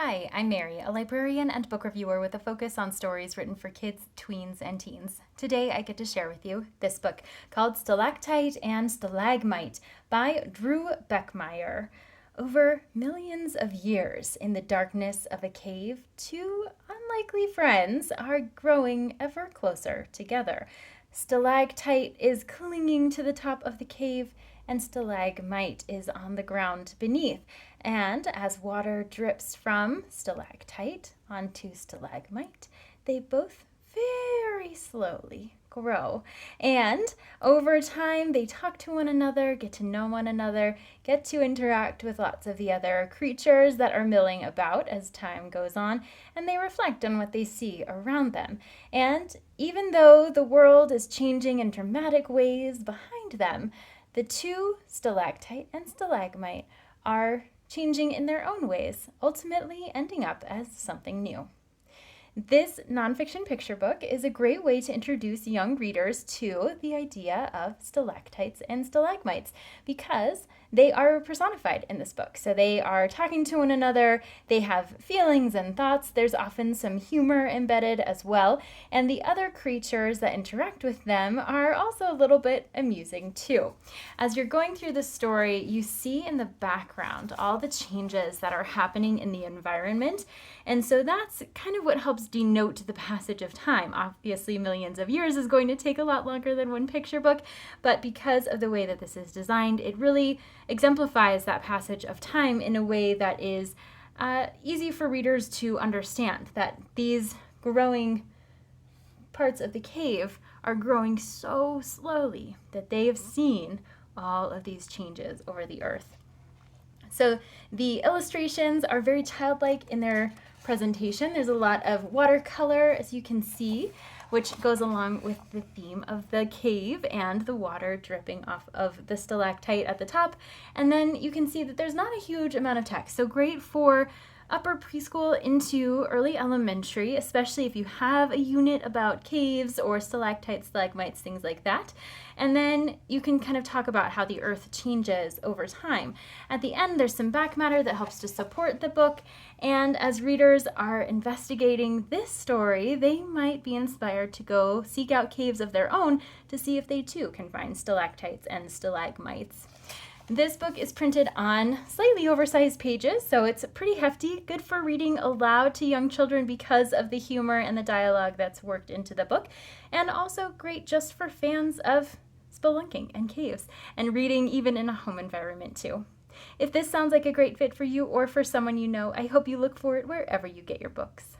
Hi, I'm Mary, a librarian and book reviewer with a focus on stories written for kids, tweens, and teens. Today I get to share with you this book called Stalactite and Stalagmite by Drew Beckmeyer. Over millions of years in the darkness of a cave, two unlikely friends are growing ever closer together. Stalactite is clinging to the top of the cave, and stalagmite is on the ground beneath. And as water drips from stalactite onto stalagmite, they both very slowly grow. And over time, they talk to one another, get to know one another, get to interact with lots of the other creatures that are milling about as time goes on, and they reflect on what they see around them. And even though the world is changing in dramatic ways behind them, the two, stalactite and stalagmite, are changing in their own ways, ultimately ending up as something new. This nonfiction picture book is a great way to introduce young readers to the idea of stalactites and stalagmites because they are personified in this book. So they are talking to one another, they have feelings and thoughts, there's often some humor embedded as well, and the other creatures that interact with them are also a little bit amusing too. As you're going through the story, you see in the background all the changes that are happening in the environment, and so that's kind of what helps denote the passage of time. Obviously, millions of years is going to take a lot longer than one picture book, but because of the way that this is designed, it really exemplifies that passage of time in a way that is easy for readers to understand, that these growing parts of the cave are growing so slowly that they have seen all of these changes over the earth. So the illustrations are very childlike in their presentation. There's a lot of watercolor, as you can see, which goes along with the theme of the cave and the water dripping off of the stalactite at the top. And then you can see that there's not a huge amount of text, so great for upper preschool into early elementary, especially if you have a unit about caves or stalactites, stalagmites, things like that. And then you can kind of talk about how the earth changes over time. At the end, there's some back matter that helps to support the book. And as readers are investigating this story, they might be inspired to go seek out caves of their own to see if they too can find stalactites and stalagmites. This book is printed on slightly oversized pages, so it's pretty hefty, good for reading aloud to young children because of the humor and the dialogue that's worked into the book, and also great just for fans of spelunking and caves and reading even in a home environment too. If this sounds like a great fit for you or for someone you know, I hope you look for it wherever you get your books.